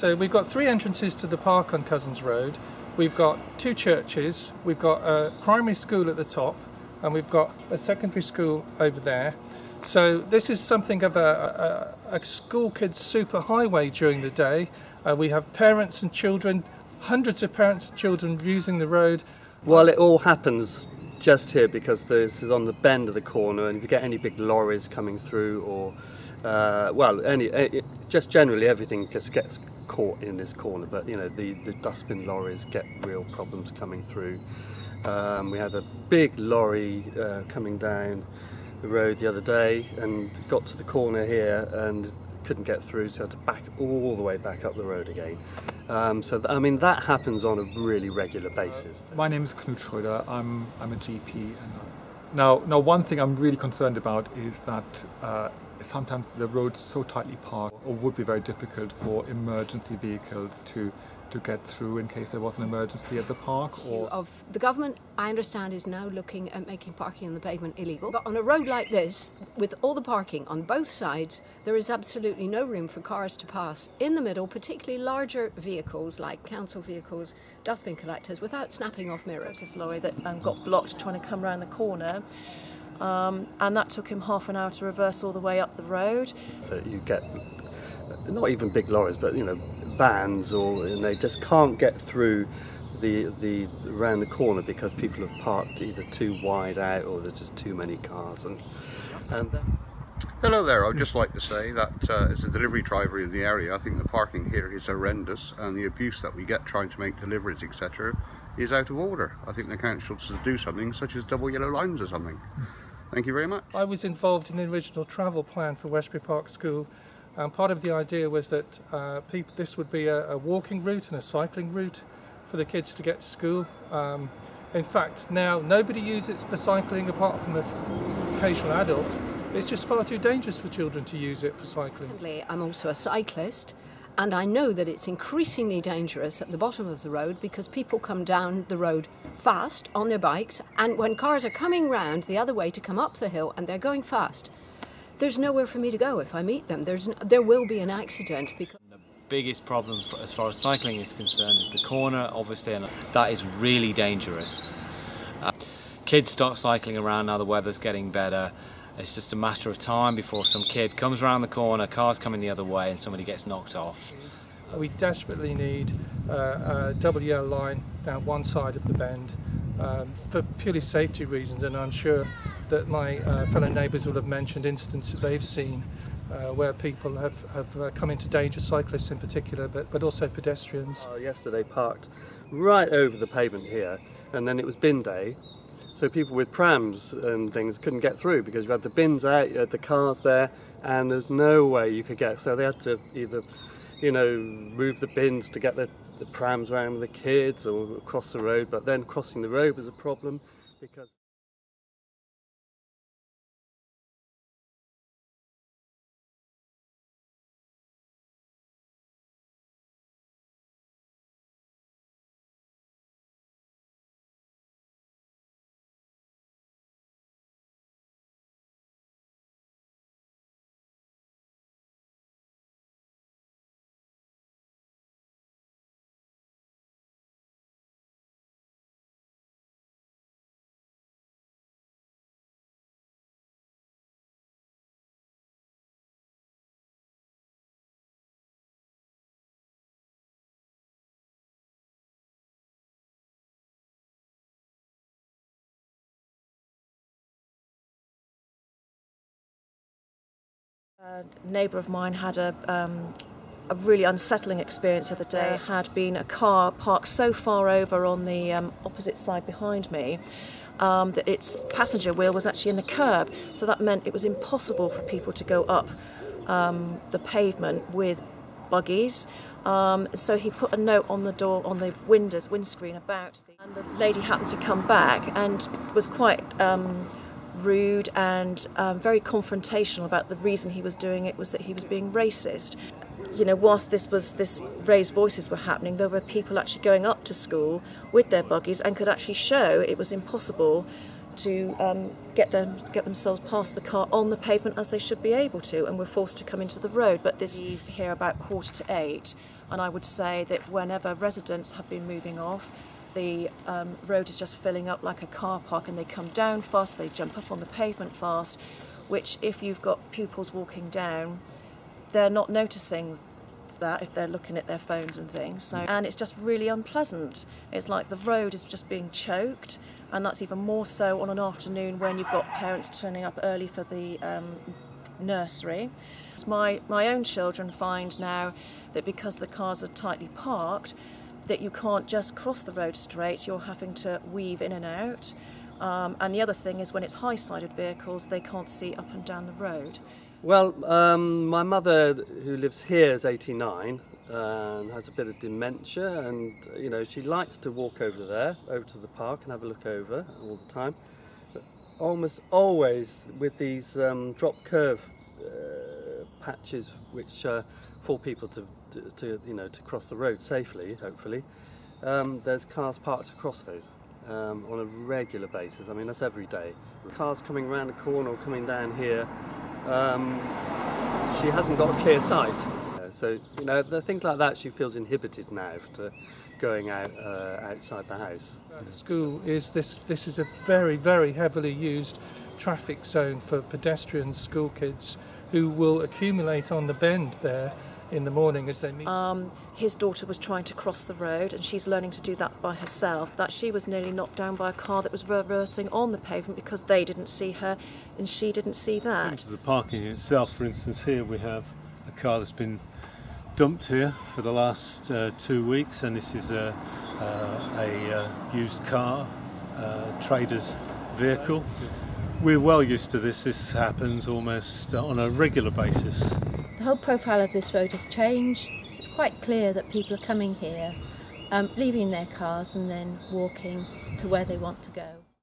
So we've got 3 entrances to the park on Cossins Road. We've got 2 churches, we've got a primary school at the top, and we've got a secondary school over there. So this is something of a school kids super highway during the day. We have parents and children, hundreds of parents and children using the road. Well, it all happens just here because this is on the bend of the corner, and if you get any big lorries coming through, or just generally everything just gets caught in this corner. But you know, the dustbin lorries get real problems coming through. We had a big lorry coming down the road the other day and got to the corner here and couldn't get through, so had to back all the way back up the road again. I mean, that happens on a really regular basis. My name is Knut Schröder. I'm a GP. And now, one thing I'm really concerned about is that sometimes the road's so tightly parked, or would be very difficult for emergency vehicles to get through in case there was an emergency at the park. Or of the government, I understand, is now looking at making parking on the pavement illegal. But on a road like this, with all the parking on both sides, there is absolutely no room for cars to pass in the middle, particularly larger vehicles like council vehicles, dustbin collectors, without snapping off mirrors. This lorry that got blocked trying to come around the corner. And that took him half an hour to reverse all the way up the road. So you get not even big lorries, but you know, vans, and they just can't get through the around the corner because people have parked either too wide out or there's just too many cars. Hello there. I'd just like to say that as a delivery driver in the area, I think the parking here is horrendous, and the abuse that we get trying to make deliveries, etc., is out of order. I think the council should do something such as double yellow lines or something. Thank you very much. I was involved in the original travel plan for Westbury Park School, and part of the idea was that this would be a walking route and a cycling route for the kids to get to school. In fact, now nobody uses it for cycling apart from the occasional adult. It's just far too dangerous for children to use it for cycling. I'm also a cyclist, and I know that it's increasingly dangerous at the bottom of the road because people come down the road fast on their bikes, and when cars are coming round the other way to come up the hill and they're going fast, there's nowhere for me to go if I meet them. There will be an accident. Because the biggest problem as far as cycling is concerned is the corner, obviously, and that is really dangerous. Kids start cycling around now, the weather's getting better. It's just a matter of time before some kid comes around the corner, cars coming the other way, and somebody gets knocked off. We desperately need a double yellow line down one side of the bend for purely safety reasons, and I'm sure that my fellow neighbours will have mentioned instances that they've seen where people have come into danger, cyclists in particular, but also pedestrians. Yesterday parked right over the pavement here, and then it was bin day. So people with prams and things couldn't get through because you had the bins out, you had the cars there, and there's no way you could get. So they had to either, you know, move the bins to get the prams around with the kids or across the road. But then crossing the road was a problem because A neighbour of mine had a really unsettling experience the other day. There had been a car parked so far over on the opposite side behind me that its passenger wheel was actually in the curb. So that meant it was impossible for people to go up the pavement with buggies. So he put a note on the door, on the windscreen about and the lady happened to come back and was quite rude and very confrontational about the reason he was doing it was that he was being racist. You know, whilst this raised voices were happening, there were people actually going up to school with their buggies and could actually show it was impossible to get themselves past the car on the pavement as they should be able to, and were forced to come into the road. But this here about 7:45, and I would say that whenever residents have been moving off, the road is just filling up like a car park, and they come down fast, they jump up on the pavement fast, which if you've got pupils walking down, they're not noticing that if they're looking at their phones and things. So, and it's just really unpleasant. It's like the road is just being choked, and that's even more so on an afternoon when you've got parents turning up early for the nursery. My own children find now that because the cars are tightly parked, that you can't just cross the road straight, you're having to weave in and out. And the other thing is when it's high-sided vehicles, they can't see up and down the road. Well, my mother, who lives here, is 89 and has a bit of dementia, and you know, she likes to walk over there, over to the park and have a look over all the time. But almost always with these drop curve patches, which for people to cross the road safely, hopefully. There's cars parked across those on a regular basis. I mean, that's every day. Cars coming around the corner or coming down here, she hasn't got a clear sight. So, you know, the things like that, she feels inhibited now to going out outside the house. School is this is a very, very heavily used traffic zone for pedestrians, school kids, who will accumulate on the bend there in the morning as they meet. His daughter was trying to cross the road, and she's learning to do that by herself. That she was nearly knocked down by a car that was reversing on the pavement because they didn't see her and she didn't see that. Into the parking itself, for instance, here we have a car that's been dumped here for the last 2 weeks, and this is a used car, trader's vehicle. We're well used to this. This happens almost on a regular basis. The whole profile of this road has changed. It's quite clear that people are coming here, leaving their cars and then walking to where they want to go.